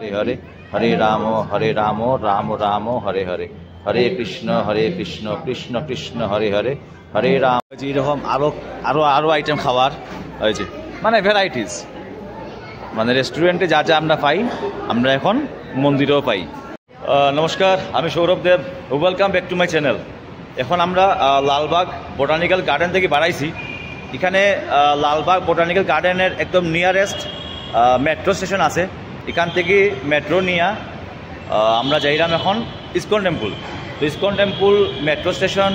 हरे हरे राम राम राम हरे हरे हरे कृष्ण कृष्ण कृष्ण हरे हरे हरे राम। এরকম আরো আইটেম খাবার হয়েছে, মানে ভ্যারাইটিস, মানে রেস্টুরেন্টে যা যা আমরা পাই আমরা এখন মন্দিরেও পাই। নমস্কার, আমি Sourav Dev, welcome back to my channel. এখন আমরা লালবাগ বোটানিক্যাল গার্ডেন থেকে বাড়াইছি। এখানে লালবাগ বোটানিক্যাল গার্ডেনের একদম নিয়ারেস্ট মেট্রো স্টেশন আছে। এখান থেকে মেট্রো নিয়ে আমরা যাইলাম এখন ইসকন টেম্পল। তো ইসকন টেম্পল মেট্রো স্টেশন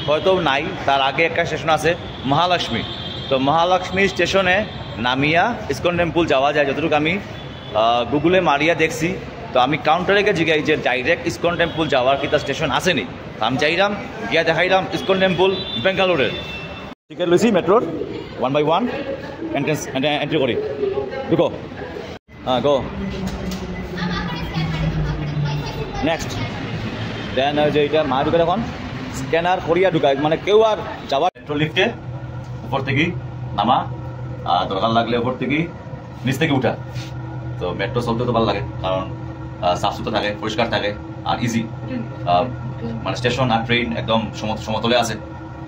হয়তো নাই, তার আগে একটা স্টেশন আছে মহালক্ষ্মী। তো মহালক্ষ্মী স্টেশনে নামিয়া ইসকন টেম্পল যাওয়া যায়, যতটুকু আমি গুগলে মারিয়া দেখছি। তো আমি কাউন্টারে গিয়ে জিগাই যে ডাইরেক্ট ইসকন টেম্পল যাওয়ার কি তার স্টেশন আসেনি। আমি চাইলাম গিয়া দেখাইলাম ইসকন টেম্পল বেঙ্গালোরের। টিকেট লইছি মেট্রোর 1 by 1 এন্ট্রেন্স এন্ট্রি করি ঢুকো। হ্যাঁ গো নেক্সট। দেন যে এটা মা ঢুকে এখন স্ক্যানার করিয়া ঢুকায়, মানে কেউ আর যাওয়ার মেট্রো লিফটে উপর থেকে নামা, দরকার লাগলে উপর থেকে নিচ থেকে উঠা। তো মেট্রো চলতে তো ভালো লাগে, কারণ সাফ সুতরা থাকে, পরিষ্কার থাকে আর ইজি। মানে স্টেশন আর ট্রেন একদম সমতলে আছে,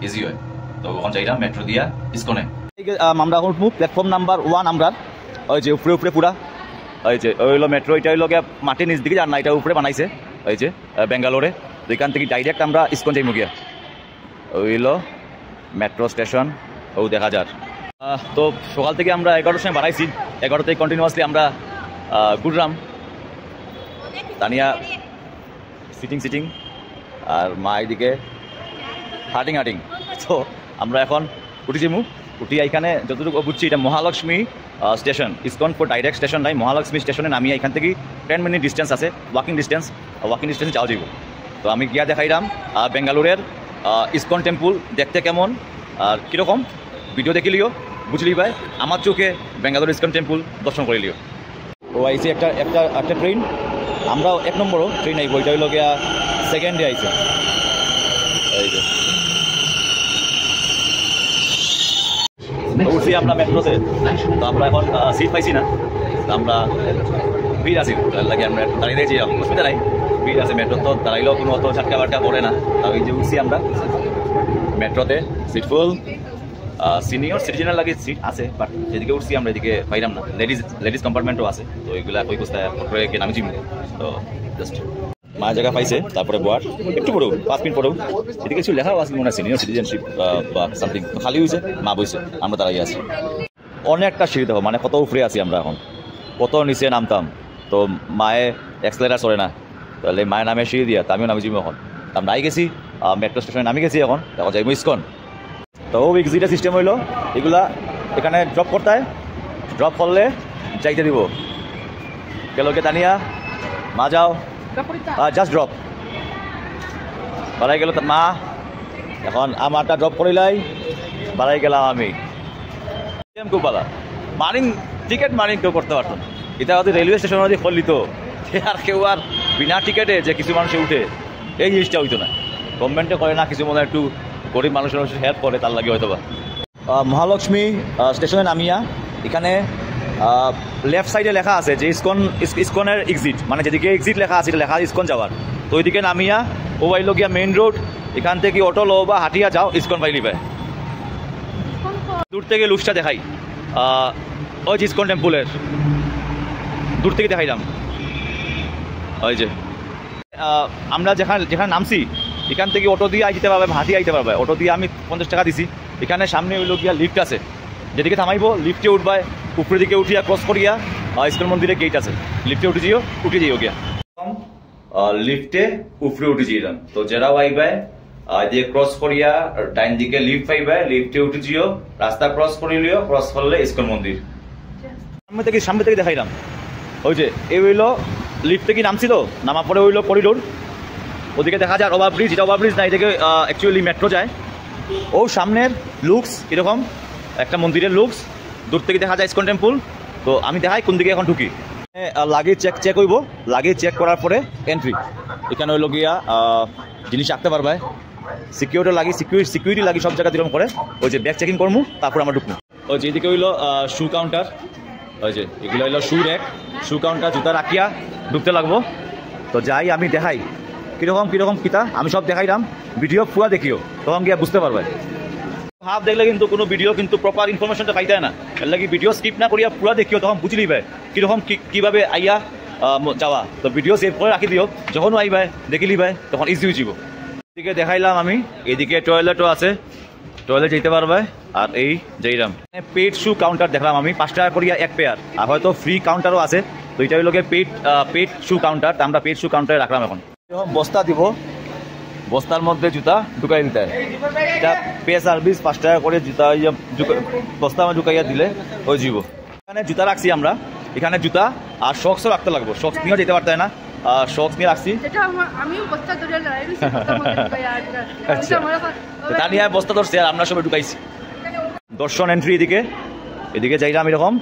ইজি হয়। তো ওখানে যাইলাম মেট্রো দিয়া ইসকনে। আমরা এখন উঠবো প্ল্যাটফর্ম নাম্বার 1। আমরা ওই যে উপরে উপরে পুরা ওই যে ওই হলো মেট্রো, এটা হইলো গিয়া মাটির নিচ দিকে, আর না এটা উপরে বানাইছে ওই যে বেঙ্গালোরে। তো এখান থেকে ডাইরেক্ট আমরা ইসকন যাইমু গিয়া। ওই হলো মেট্রো স্টেশন, ও দেখা যার। তো সকাল থেকে আমরা 11টার সময় বাড়াইছি, 11 থেকে কন্টিনিউয়াসলি আমরা ঘুরলাম। তানিয়া সিটিং আর মা এদিকে হাটিং। তো আমরা এখন উঠি এখানে যতটুকু বুঝছি এটা Mahalakshmi station. ISKCON for direct station নাই, মহালক্ষ্মী স্টেশনে নামিয়ে এখান থেকে 10 মিনিট ডিস্টেন্স আছে, ওয়াকিং ডিস্টেন্সে যাওয়া যাইব। তো আমি গিয়া দেখাইলাম বেঙ্গালোরের ইসকন টেম্পল দেখতে কেমন আর কীরকম, ভিডিও দেখিলিও বুঝলি ভাই। আমার চোখে বেঙ্গালোর ইসকন টেম্পল দর্শন করিলিও। ও আইসি একটা ট্রেন, আমরা 1 নম্বরও ট্রেন আইব, ওইটা হইল গিয়া সেকেন্ডে আইসে। এই যে উঠছি আমরা মেট্রোতে। তো আমরা এখন সিট পাইছি না, আমরা ভিড় আছি, তার লাগে আমরা দাঁড়িয়ে দিয়েছি, অসুবিধা নাই, ভিড় আছে। মেট্রো তো দাঁড়াইলেও কোনো অত ঝাটকা বাটকা পড়ে না। তাও এই যে উঠছি আমরা মেট্রোতে, সিট ফুল। সিনিয়র সিটিজেনের লাগে সিট আছে, বাট যেদিকে উঠছি আমরা এদিকে পাইলাম না। লেডিস কম্পার্টমেন্টও আছে, তো ওইগুলা কই কোথায় পরে গিয়ে নামিছি। তো জাস্ট মায়ের জায়গা পাইছে, তারপরে বোয়ার একটু পড়েও 5 মিনিট পড়েও এদিকে কিছু লেখাও আছে মনে হয় সিনিয়র সিটিজেনশিপ বা সামথিং। তো খালি হয়েছে, মা বইছে, আমরা দাঁড়াই আছি। অনেকটা সিঁড়ি দেখো, মানে কত উপরে আছি আমরা এখন, কত নিচে নামতাম। তো মায়ে এক্সেলারেটার চলে না, তাহলে মায়ের নামে সিঁড়ি দিয়া, তো আমিও নামি যাবো এখন। আমরা আই গেছি মেট্রো স্টেশনে, নামি গেছি এখন যাইব ইসকন। তো যেটা সিস্টেম হইলো এগুলা এখানে ড্রপ করতে হয়, ড্রপ করলে যাইতে দিব। কেলোকে তানিয়া মা যাও, জাস্ট ড্রপ বাড়াই গেল মা। এখন আমারটা ড্রপ করিলাই, বাড়াই গেলাম আমি। খুব ভালো টিকিট মারিং কেউ করতে পারতো না। এটা যদি রেলওয়ে স্টেশন যদি খুললিত, আর কেউ আর বিনা টিকিটে যে কিছু মানুষে উঠে, এই জিনিসটা হইতো না। গভর্নমেন্টে করে না, কিছু মনে হয় একটু গরিব মানুষের হেল্প করে, তার লাগে হয়তো বা। মহালক্ষ্মী স্টেশনে নামিয়া এখানে লেফট সাইডে লেখা আছে যে ইসকনের এক্সিট, মানে যেদিকে এক্সিট লেখা আছে এটা লেখা ইসকন যাওয়ার। তো ওইদিকে নামিয়া ও বাইলো গিয়া মেইন রোড, এখান থেকে অটো লো বা হাঁটিয়া যাও ইসকন পাইলি পায়। দূর থেকে লুকসটা দেখাই, ওই যে ইসকন টেম্পলের দূর থেকে দেখাইলাম। ওই যে আমরা যেখানে নামছি এখান থেকে অটো দিয়ে আইতে পারবে, হাঁটিয়ে আইতে পারবে। অটো দিয়ে আমি 50 টাকা দিছি। এখানে সামনে হইল গিয়া লিফট আছে, যেদিকে থামাইব লিফটে উঠবায়, উপরের দিকে উঠিয়া ক্রস করিয়া ইসকন মন্দিরে গেট আছে, লিফটে উঠে যাইও গিয়া। লিফটে উপরে উঠে যাইলাম। তো যারাও আইবায় দিয়ে ক্রস করিয়া ডাইন দিকে লিফট পাইবে, লিফটে উঠে যাইও, রাস্তা ক্রস করিলিও, ক্রস করলে ইসকন মন্দির। সামনে থেকে দেখাইলাম। ওই যে এই হইল লিফট থেকে নামছিল, নামা পরে হইল করিডোর, ওদিকে দেখা যায় ওভারব্রিজ। এটা ওভারব্রিজ না, এদিকে অ্যাকচুয়ালি মেট্রো যায়। ও সামনের লুকস এরকম একটা মন্দিরের লুকস, দূর থেকে দেখা যায় ইসকন টেম্পল। তো আমি দেখাই কোন দিকে এখন ঢুকি। লাগেজ চেক হইব, লাগেজ চেক করার পরে এন্ট্রি। এখানে হইল গিয়া জিনিস রাখতে পারবে, সিকিউরিটি লাগি সব জায়গা যেরকম করে। ওই যে ব্যাগ চেকিং করবো, তারপর আমরা ঢুকবো। ওই যে এদিকে হইল শু কাউন্টার, ওই যে এগুলো হলো শু র্যাক, শু কাউন্টার, জুতা রাখিয়া ঢুকতে লাগবো। তো যাই আমি দেখাই কীরকম কীরকম কিতা, আমি সব দেখাইলাম, ভিডিও পুরা দেখিও, তখন গিয়া বুঝতে পারবে। হাফ দেখলে কিন্তু কোনো ভিডিও কিন্তু প্রপার ইনফরমেশনটা পাইতে না, এর লাগে ভিডিও স্কিপ না করিয়া পুরা দেখিও, তখন বুঝি লিবে কীরকম কীভাবে আইয়া যাওয়া। তো ভিডিও সেভ করে রাখি দিও, যখনও আইবাই দেখি লিবাই তখন ইজি হয়ে যাব। এদিকে দেখাইলাম আমি, এদিকে টয়লেটও আছে, টয়লেট যেতে পারবে। আর এই যেইরাম পেড শু কাউন্টার দেখলাম আমি, 5 টাকা করিয়া এক পেয়ার, আর হয়তো ফ্রি কাউন্টারও আছে। তো এটা হইল পেড শু কাউন্টার, তা আমরা পেড শু কাউন্টারে রাখলাম। এখন বস্তা দিব, বস্তার মধ্যে জুতা ঢুকাই দিতে হয়, এটা পে সার্ভিস, 5 টাকা করে জুতা বস্তা ঢুকাইয়া দিলে ওই যাব। এখানে জুতা রাখছি আমরা, এখানে জুতা আর শক্সও রাখতে লাগবো, শক্স নিয়েও যেতে পারতে না, শক্স নিয়ে রাখছি। তা নিয়ে বস্তা ধরছি আর আমরা সবাই ঢুকাইছি। দর্শন এন্ট্রি এদিকে, এদিকে যাইলাম এরকম।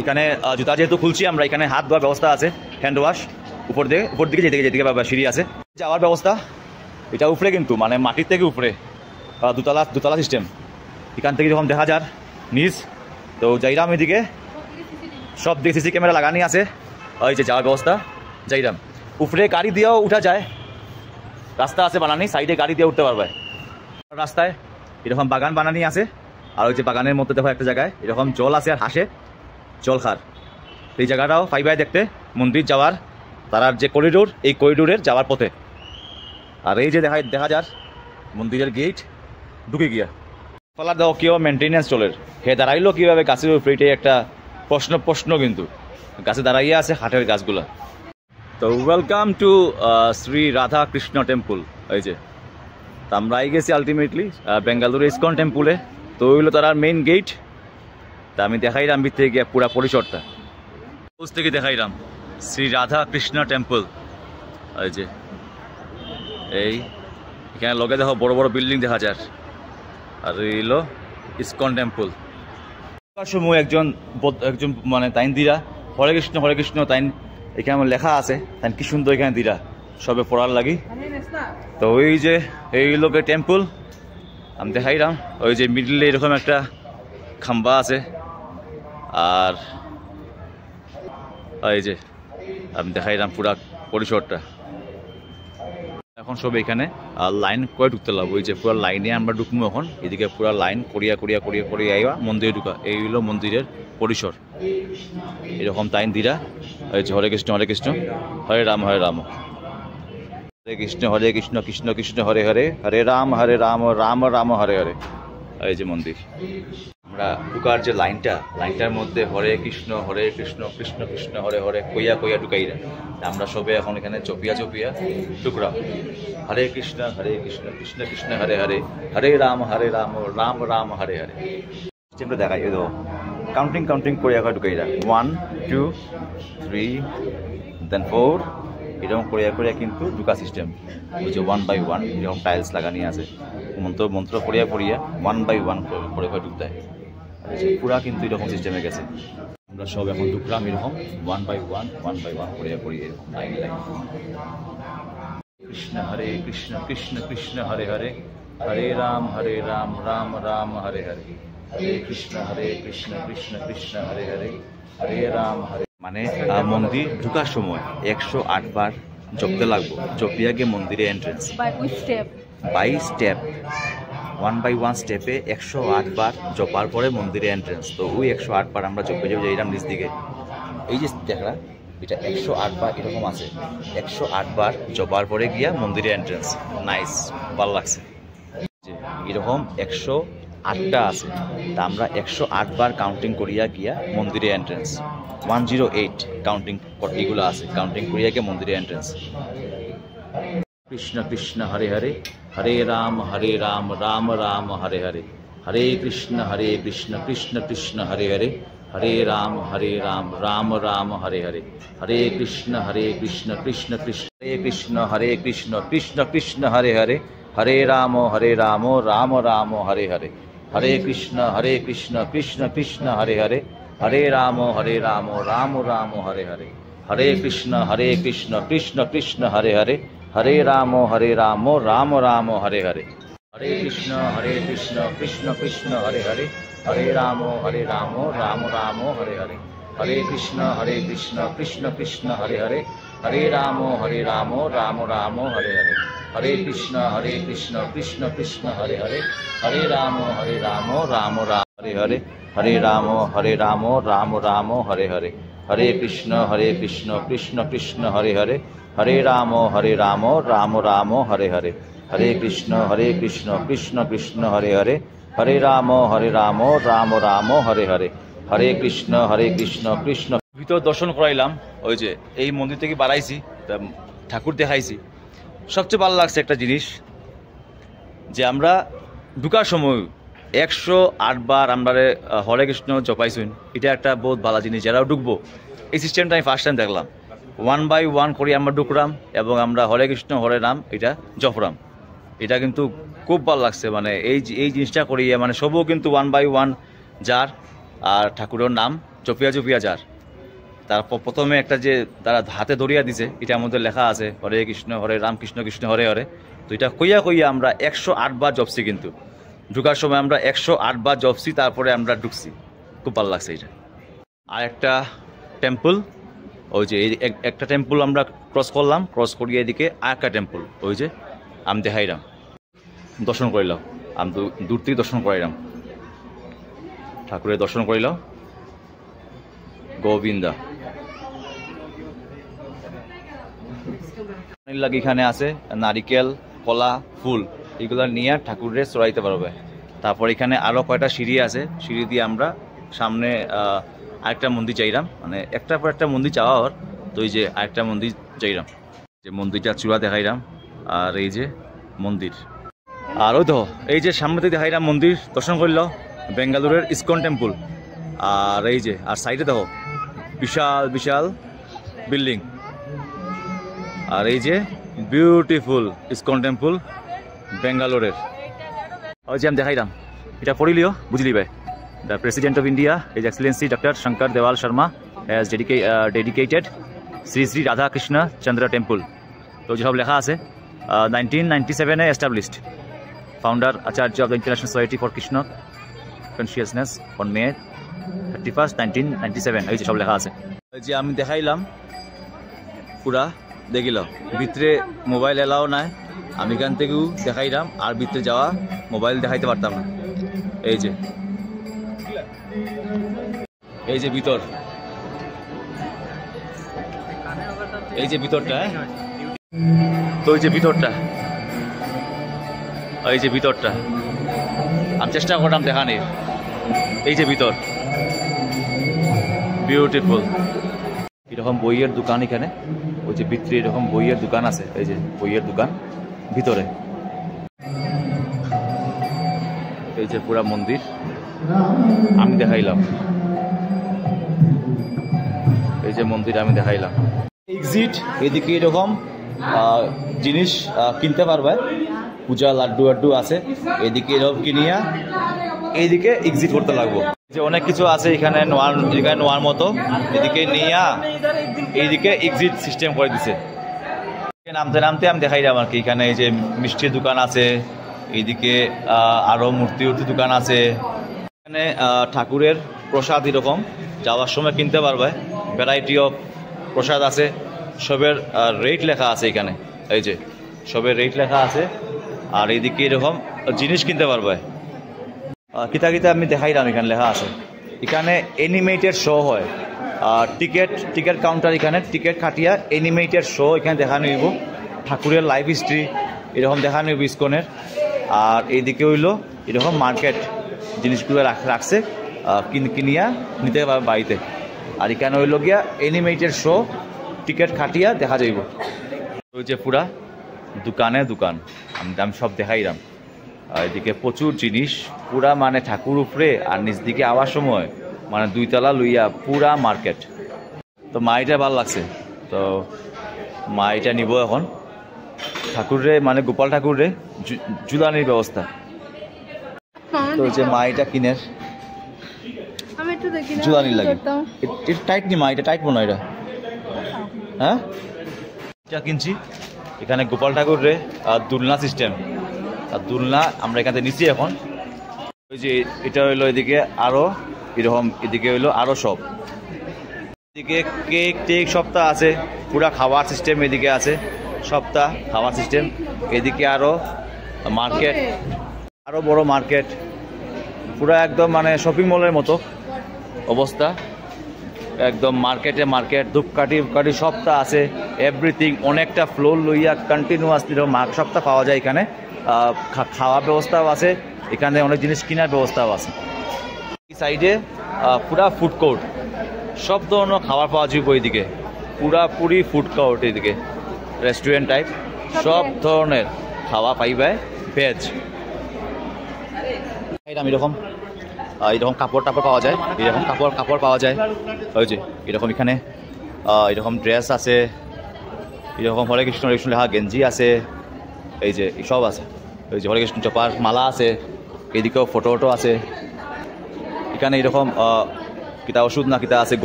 এখানে জুতা যেহেতু খুলছি আমরা, এখানে হাত ধোয়ার ব্যবস্থা আছে, হ্যান্ড ওয়াশ। উপর দিকে যেদিকে সিঁড়ি আছে, যাওয়ার ব্যবস্থা। এটা উপরে কিন্তু মানে মাটির থেকে উপরে, দুতলা সিস্টেম। এখান থেকে যখন দেখা যার নিচ, তো যাইরাম এদিকে, সব দিকে সিসি ক্যামেরা লাগানি আছে। ওই যে যাওয়ার ব্যবস্থা, যাইরাম। উপরে গাড়ি দিয়েও উঠা যায়, রাস্তা আছে বানানি, সাইডে গাড়ি দিয়ে উঠতে পারবে। রাস্তায় এরকম বাগান বানানি আছে, আর ওই যে বাগানের মধ্যে দেখো একটা জায়গায় এরকম জল আছে আর হাসে জল খার। এই জায়গাটাও পাইবাই দেখতে, মন্দির যাওয়ার তারার যে করিডোর, এই করিডোরের যাওয়ার পথে। আর এই যে দেখা যার মন্দিরের গেট ঢুকে গিয়া ফলা দাও কেউ মেনটেনেন্স চলের, হে দাঁড়াইলো কীভাবে গাছের উপরে, এটাই একটা প্রশ্ন কিন্তু গাছে দাঁড়াইয়া আছে হাটের গাছগুলা। তো welcome to Shri Radha Krishna temple. এই যে আমরা আই গেছি আলটিমেটলি বেঙ্গালুরু ইসকন টেম্পুলে। তো ওইগুলো তার মেইন গেট। তা আমি দেখাইলাম ভিতরে গিয়ে পুরা পরিসরটা, ওই থেকে দেখাইলাম শ্রী রাধা কৃষ্ণ টেম্পল। এই যে এখানে লগে দেখো বড় বড় বিল্ডিং দেখা যায়। আর এইলো ইসকন টেম্পল। সময় একজন মানে তাইন দিরা হরে কৃষ্ণ তাইন এখানে লেখা আছে, তাইন কি সুন্দর এখানে দিরা সবে পড়ার লাগি। তো ওই যে এই লোকের টেম্পল আমি দেখাইলাম, ওই যে মিডলে এরকম একটা খাম্বা আছে। আর এই যে আমি দেখাইলাম পুরা পরিসরটা। এখন সব এখানে লাইন করে ঢুকতে লাগবো, ওই যে পুরো লাইনে আমরা ঢুকবো এখন। এদিকে পুরো লাইন করিয়া আইবা মন্দিরে ঢুকা। এই হলো মন্দিরের পরিসর, এরকম তাইন দিরা। এই যে হরে কৃষ্ণ হরে রাম হরে কৃষ্ণ কৃষ্ণ হরে হরে, হরে রাম রাম রাম হরে হরে। এই যে মন্দির, আমরা ঢুকার যে লাইনটার মধ্যে হরে কৃষ্ণ কৃষ্ণ কৃষ্ণ হরে হরে কইয়া ঢুকাইরা। আমরা সবে এখন এখানে চপিয়া টুকরা হরে কৃষ্ণ কৃষ্ণ কৃষ্ণ হরে হরে, হরে রাম রাম রাম হরে হরে। আমরা দেখাই এই কাউন্টিং করিয়া ঢুকাইরা, 1 2 3 দেন 4, এরকম করিয়া কিন্তু ঢুকা সিস্টেম। ওই যে 1 by 1 এরকম টাইলস লাগানি আছে, মন্ত্র পড়িয়া 1 by 1 করে ঢুকতে হয়। পুরা কিন্তু এরকম সিস্টেমে গেছে। আমরা সব এখন ঢুকলাম এরকম 1 by 1 করিয়া এরকম লাইন। কৃষ্ণ হরে কৃষ্ণ কৃষ্ণ হরে হরে, হরে রাম রাম রাম হরে হরে, হরে কৃষ্ণ কৃষ্ণ কৃষ্ণ হরে হরে, হরে রাম হরে। মানে মন্দির ঢুকার সময় 108 বার জপতে লাগবো, জপিয়া গিয়ে মন্দিরে এন্ট্রেন্স বাই স্টেপ 1 by 1 স্টেপে 108 বার জপার পরে মন্দিরে এন্ট্রেন্স। তো ওই 108 বার আমরা জপে যাইলাম নিচ দিকে। এই যে দেখা এটা 108 বার এরকম আছে, 108 বার জপার পরে গিয়া মন্দিরে এন্ট্রেন্স। নাইস, ভালো লাগছে। যে এরকম 108টা আছে, তা আমরা 108 বার কাউন্টিং করিয়া গিয়া মন্দিরে এন্ট্রেন্স। 108 কাউন্টিং এগুলো আছে, কাউন্টিং করিয়া গিয়া মন্দিরে এন্ট্রেন্স। কৃষ্ণ কৃষ্ণ হরে হরে, হরে রাম রাম রাম হরে হরে, হরে কৃষ্ণ কৃষ্ণ কৃষ্ণ হরে হরে, হরে রাম রাম রাম হরে হরে, হরে কৃষ্ণ কৃষ্ণ কৃষ্ণ হরে কৃষ্ণ কৃষ্ণ কৃষ্ণ হরে হরে, হরে রাম রাম রাম হরে হরে, হরে কৃষ্ণ কৃষ্ণ কৃষ্ণ হরে হরে, হরে রাম রাম রাম হরে হরে, হরে কৃষ্ণ কৃষ্ণ কৃষ্ণ হরে হরে, হরে রাম রাম রাম হরে হরে, হরে কৃষ্ণ কৃষ্ণ কৃষ্ণ হরে হরে, হরে রাম রাম রাম হরে হরে, হরে কৃষ্ণ কৃষ্ণ কৃষ্ণ হরে হরে, হরে রাম রাম রাম হরে হরে, হরে কৃষ্ণ কৃষ্ণ কৃষ্ণ হরে হরে, হরে রাম রাম রাম হরে হরে, হরে রাম রাম রাম হরে হরে, হরে কৃষ্ণ কৃষ্ণ কৃষ্ণ হরে হরে, হরে রাম রাম রাম হরে হরে, হরে কৃষ্ণ কৃষ্ণ কৃষ্ণ হরে হরে, হরে রাম রাম রাম হরে হরে, হরে কৃষ্ণ কৃষ্ণ। ভিতর দর্শন করাইলাম, ওই যে এই মন্দির থেকে বাড়াইছি, ঠাকুর দেখাইছি। সবচেয়ে ভালো লাগছে একটা জিনিস, যে আমরা ঢুকার সময় 108 বার আমরা হরে কৃষ্ণ জপাইছুন। এটা একটা বহুত ভালো জিনিস। যারাও ঢুকবো, এই সিস্টেমটা আমি ফার্স্ট টাইম দেখলাম। 1 by 1 করে আমরা ঢুকলাম এবং আমরা হরে কৃষ্ণ হরে রাম এটা জপরাম। এটা কিন্তু খুব ভালো লাগছে। মানে এই জিনিসটা করিয়ে মানে সবও কিন্তু 1 by 1 যার, আর ঠাকুরের নাম জপিয়া যার। তারপর প্রথমে একটা যে তারা হাতে ধরিয়া দিছে, এটার মধ্যে লেখা আছে হরে কৃষ্ণ হরে রাম কৃষ্ণ কৃষ্ণ হরে হরে। তো এটা কইয়া আমরা 108 বার জপছি। কিন্তু ঢুকার সময় আমরা 108 বার জপছি, তারপরে আমরা ঢুকছি। খুব ভালো লাগছে এটা। আর একটা টেম্পল, ওই যে একটা টেম্পল আমরা ক্রস করলাম, ক্রস করিয়ে এদিকে আর একটা টেম্পল, ওই যে আমি দেখাইলাম, দর্শন করিলাম। আমি দূর থেকে দর্শন করাইলাম, ঠাকুরের দর্শন করিলাম। গোবিন্দা লাগে এখানে আছে নারিকেল, কলা, ফুল, এগুলো নিয়ে ঠাকুরের চড়াইতে পারবে। তারপর এখানে আরো কয়টা সিঁড়ি আছে, সিঁড়ি দিয়ে আমরা সামনে আরেকটা মন্দির চাইলাম। মানে একটার পর একটা মন্দির চাওয়ার, তো এই যে আরেকটা মন্দির চাইলাম, যে মন্দিরটা চূড়া দেখাইলাম। আর এই যে মন্দির, আর ওই তো এই যে সামনে থেকে দেখাইলাম মন্দির, দর্শন করল বেঙ্গালুরের ইসকন টেম্পল। আর এই যে আর সাইডে দেখো বিশাল বিশাল বিল্ডিং। আর এই যে বিউটিফুল ইসকন টেম্পল বেঙ্গালোরের। ওই যে আমি দেখাইলাম, এটা পড়িলিও বুঝলি ভাই। The president of India, His Excellency Dr. Shankar Dewal Sharma has dedicated Shri Shri Radha Krishna Chandra temple. তো যেসব লেখা আছে 1997 established, founder Acharya of the international society for Krishna consciousness on May 31, 1997, এই যে সব লেখা আছে। ওই যে আমি দেখাইলাম পুরা দেখিল, ভিতরে মোবাইল এলাও নাই। আমি এখান থেকেও দেখাইলাম, আর ভিতরে যাওয়া মোবাইল দেখাইতে পারতাম না। এই যে ভিতর, এই যে ভিতরটা, তো এই যে ভিতরটা, এই যে ভিতরটা আমি চেষ্টা করলাম দেখানোর। এই যে ভিতর বিউটিফুল। এরকম বইয়ের দোকান এখানে, ওই যে ভিতরে এরকম বইয়ের দোকান আছে। এই যে বইয়ের দোকান ভিতরে। এই যে পুরা মন্দির আমি দেখাইলাম, এই যে মন্দির আমি দেখাইলাম। এক্সিট এদিকে এরকম জিনিস কিনতে পারবে, পূজা লাড্ডু আড্ডু আছে। এদিকে এরকম কিনিয়া এইদিকে এক্সিট করতে লাগবো। যে অনেক কিছু আছে এখানে নোয়ার মতো, এদিকে নিয়া এইদিকে এক্সিট সিস্টেম করে দিছে। নামতে নামতে আমি দেখাইলাম আর কি। এখানে এই যে মিষ্টির দোকান আছে, এইদিকে আরো মূর্তি দোকান আছে। এখানে ঠাকুরের প্রসাদ এরকম যাওয়ার সময় কিনতে পারবে, ভ্যারাইটি অফ প্রসাদ আছে। সবের রেট লেখা আছে এখানে, এই যে সবের রেট লেখা আছে। আর এইদিকে এরকম জিনিস কিনতে পারবে। কিতা কিতা আমি দেখাইলাম, এখানে লেখা আছে। এখানে অ্যানিমেটেড শো হয়, টিকিট কাউন্টার, এখানে টিকিট কাটিয়া অ্যানিমেটেড শো এখানে দেখানো হইব। ঠাকুরের লাইফ হিস্ট্রি এরকম দেখানো হইব ইসকনের। আর এইদিকে হইলো এরকম মার্কেট, জিনিসগুলো রাখছে, কিনিয়া নিতে পারবে বাড়িতে। আর এখানে হইল গিয়া অ্যানিমেটেড শো, টিকিট কাটিয়া দেখা যাইব। ওই যে পুরা দোকানে দোকান আমি সব দেখাইলাম। এদিকে প্রচুর জিনিস, পুরা মানে ঠাকুর উপরে, আর নিচ দিকে আওয়ার সময় মানে 2 তলা লইয়া পুরা মার্কেট। তো মা এটা ভালো লাগছে, তো মা এটা নিব এখন। ঠাকুরে মানে গোপাল ঠাকুরে ঝুলানির ব্যবস্থা। তো যে মা এটা কিনের ঝুলানির লাগে। এটা টাইট নি মা, এটা টাইট মনে হয় এটা। হ্যাঁ এটা কিনছি। এখানে গোপাল ঠাকুর রে দোলনা সিস্টেম, আর দোলনা আমরা এখান থেকে নিচ্ছি এখন। ওই যে এটা হইলো এদিকে আরো এরকম, এদিকে হইলো আরো সব, এদিকে কেক টেক সবটা আছে, পুরা খাওয়ার সিস্টেম এদিকে আছে, সবটা খাওয়ার সিস্টেম। এদিকে আরো মার্কেট, আরো বড় মার্কেট, পুরা একদম মানে শপিং মলের মতো অবস্থা, একদম মার্কেটে মার্কেট, ধূপকাঠি সবটা আছে, এভরিথিং। অনেকটা ফ্লোর লইয়া কন্টিনিউয়াসলি সবটা পাওয়া যায় এখানে। খাওয়ার ব্যবস্থাও আছে এখানে, অনেক জিনিস কেনার ব্যবস্থাও আছে। এই সাইডে পুরা ফুড কোর্ট, সব ধরনের খাবার পাওয়া যাবে ওইদিকে, পুরাপুরি ফুড কোর্ট, এদিকে রেস্টুরেন্ট টাইপ, সব ধরনের খাওয়া পাইবে, ভেজ। এরকম এরকম কাপড় পাওয়া যায়, এরকম কাপড় পাওয়া যায়। ওই যে এরকম এখানে এরকম ড্রেস আছে, এরকম হরে কৃষ্ণ লেখা গেঞ্জি আছে, এই যে সব আছে। ওই যে হরে কৃষ্ণ চপার মালা আছে, এদিকেও ফটো আছে। এখানে এরকম কিতা ওষুধ না কিতা আছে,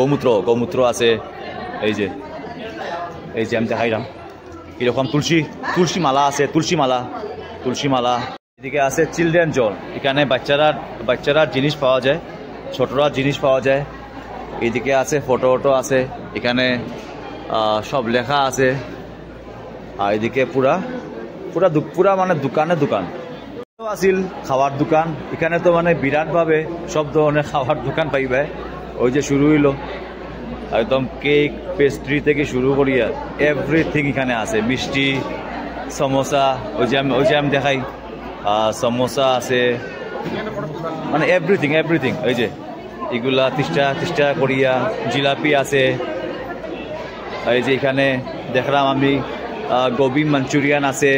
গোমূত্র আছে। এই যে আমি দেখাইলাম এরকম তুলসী মালা আছে, তুলসী মালা। এদিকে আছে চিলড্রেন জোন, এখানে বাচ্চারা জিনিস পাওয়া যায়, ছোটরা জিনিস পাওয়া যায়। এদিকে আছে ফটো আছে, এখানে সব লেখা আছে। আর এদিকে পুরা মানে দোকান আছিল খাওয়ার দোকান। এখানে তো মানে বিরাটভাবে সব ধরনের খাওয়ার দোকান পাইবে। ওই যে শুরু হইল একদম কেক পেস্ট্রি থেকে শুরু করিয়া এভরিথিং এখানে আছে, মিষ্টি, সমোসা। ওই যে আমি দেখাই, সমোসা আছে, মানে এভরিথিং। ওই যে এগুলা 30 টাকা করিয়া। জিলাপি আছে। এই যে এখানে দেখলাম আমি গোবি মাঞ্চুরিয়ান আছে,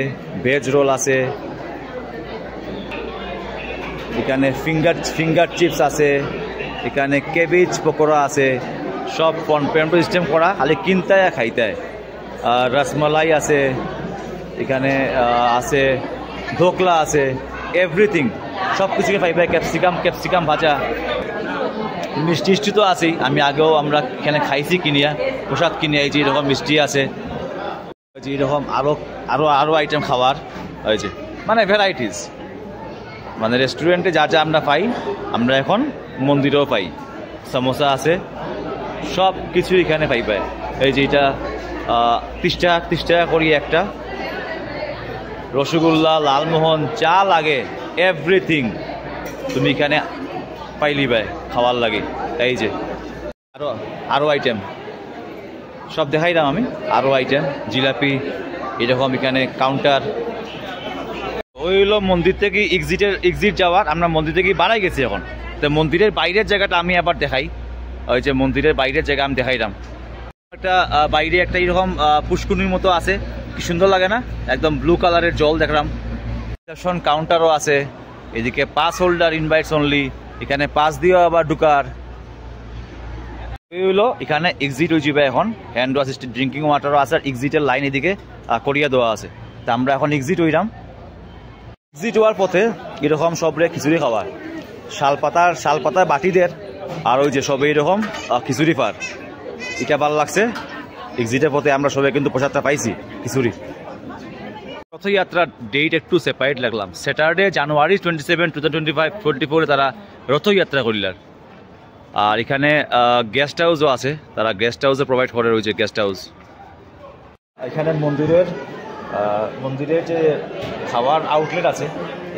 ভেজ রোল আছে, এখানে ফিঙ্গার চিপস আছে, এখানে কেবেজ পকোড়া আছে, সব পেমেন্ট সিস্টেম করা, খালি কিনতে খাইতে। রসমালাই আছে, এখানে আছে ধোকলা আছে, এভরিথিং সব কিছুকে পাইবে। ক্যাপসিকাম ভাজা, মিষ্টি তো আছেই। আমরা এখানে খাইছি কিনিয়া, প্রসাদ কিনিয়া। এই যে এরকম মিষ্টি আছে, যে এরকম আরো আইটেম খাওয়ার। ওই যে মানে ভ্যারাইটিস, মানে রেস্টুরেন্টে যা আমরা পাই আমরা এখন মন্দিরেও পাই। সমোসা আছে, সব কিছু এখানে পাইবে। এই যে এটা 30 টাকা করি একটা। রসগোল্লা, লালমোহন, চা লাগে, এভরিথিং তুমি এখানে পাইলিবে খাওয়ার লাগে। এই যে আরো আইটেম সব দেখাইলাম আমি, আরো আইটেম, জিলাপি এরকম। এখানে কাউন্টার হইল মন্দির থেকে এক্সিট যাওয়ার। আমরা মন্দির থেকে বাড়াই গেছি এখন, তো মন্দিরের বাইরের জায়গাটা আমি আবার দেখাই। ওই যে মন্দিরের বাইরের জায়গা আমি দেখাইলাম। একটা বাইরে একটা এরকম পুষ্কুনির মতো আছে, কি সুন্দর লাগে না, একদম ব্লু কালারের জল দেখলাম। রিসেপশন কাউন্টারও আছে। এদিকে পাস হোল্ডার, ইনভাইটস অনলি, এখানে পাস দিয়েও আবার ঢুকার। হইলো এখানে এক্সিট হয়ে যাবে এখন, হ্যান্ড ওয়াশ, ড্রিঙ্কিং ওয়াটারও আছে, আর এক্সিটের লাইন এদিকে করিয়া দেওয়া আছে। তা আমরা এখন এক্সিট হইলাম। এক্সিট হওয়ার পথে এরকম সবরে খিচুড়ি খাওয়ার, শালপাতার বাটিদের, আর ওই যে সবে এরকম খিচুড়ি পার। এটা ভালো লাগছে। এক্সিটের পথে আমরা সবাই কিন্তু প্রসাদটা পাইছি, খিচুড়ি। রথযাত্রার ডেট একটু সেপারেট লাগলাম। স্যাটারডে জানুয়ারি 27, 2024 তারা রথযাত্রা করিলার। আর এখানে গেস্ট হাউসও আছে, তারা গেস্ট হাউসে প্রোভাইড করে। ওই যে গেস্ট হাউস। এখানে মন্দিরের যে খাওয়ার আউটলেট আছে,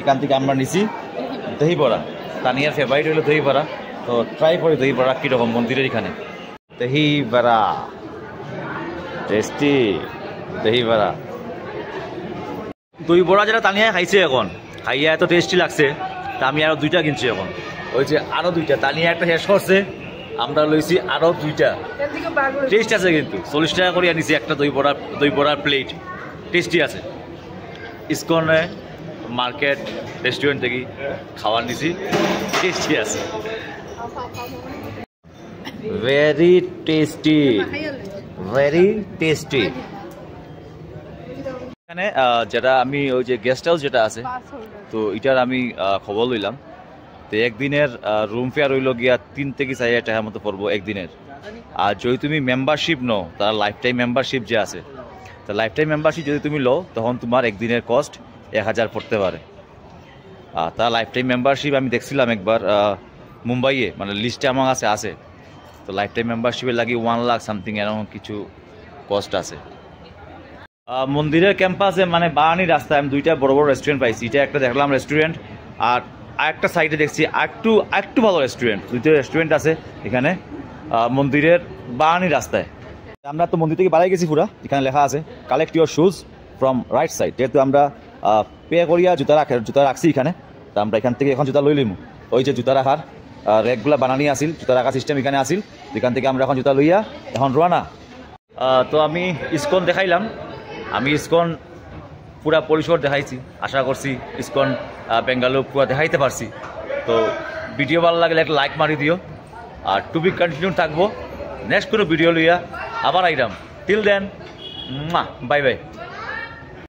এখান থেকে আমরা নিছি দহি বড়া। তানিয়ার ফেভারিট হইলো দহি বড়া, তো ট্রাই করি দহি বড়া কীরকম মন্দিরের এখানে। দহি বড়া টেস্টি, দহি বড়া যেটা তানিয়া খাইছে এখন, খাইয়া এত টেস্টি লাগছে, তা আমি আরো 2টা কিনছি এখন। ওই যে আরো 2টা, তানিয়া একটা শেষ করছে, আমরা লইছি আরো 2টা। টেস্ট আছে কিন্তু, 40 টাকা করে আনিছি একটা দই বড়ার প্লেট, টেস্টি আছে। ইসকনে মার্কেট রেস্টুরেন্ট থেকে খাবার নিছি, টেস্টি আছে, ভেরি টেস্টি। এখানে যেটা আমি ওই যে গেস্ট হাউস যেটা আছে, তো এটার আমি খবর লইলাম। তো একদিনের রুম ফেয়ার হইল গিয়া 3 থেকে 4 হাজার টাকার মতো পড়বো একদিনের। আর যদি তুমি মেম্বারশিপ নো, তারা লাইফ টাইম মেম্বারশিপ যে আছে, তা লাইফ টাইম মেম্বারশিপ যদি তুমি লো, তখন তোমার একদিনের কস্ট 1000 পড়তে পারে। তার লাইফ টাইম মেম্বারশিপ আমি দেখছিলাম একবার মুম্বাইয়ে, মানে লিস্টে আমার কাছে আছে। তো লাইফ টাইম মেম্বারশিপের লাগি 1 লাখ সামথিং এরকম কিছু কস্ট আছে। মন্দিরের ক্যাম্পাসে মানে বারানি রাস্তায় আমি 2টা বড় বড় রেস্টুরেন্ট পাইছি। এটা একটা দেখলাম রেস্টুরেন্ট, আর আরেকটা সাইডে দেখছি একটু ভালো রেস্টুরেন্ট। 2টা রেস্টুরেন্ট আছে এখানে মন্দিরের বারানি রাস্তায়। আমরা তো মন্দির থেকে বাড়াই গেছি পুরা, এখানে লেখা আছে collect your shoes from right side. যেহেতু আমরা পে করিয়া জুতা রাখছি এখানে, তা আমরা এখান থেকে এখন জুতা লই লিমু। ওই যে জুতা রাখার র্যাকগুলা বানানি আসিল, জুতা রাখার সিস্টেম এখানে আসিল, যেখান থেকে আমরা এখন জুতা লইয়া এখন রওনা। তো আমি ইসকন দেখাইলাম, আমি ইসকন পুরা পরিসর দেখাইছি। আশা করছি ইসকন বেঙ্গালুরু পুরা দেখাইতে পারছি। তো ভিডিও ভালো লাগলে একটা লাইক মারি দিও, আর টু বি কন্টিনিউ থাকবো। নেক্সট কোনো ভিডিও লইয়া আবার আইলাম। Till then bye by.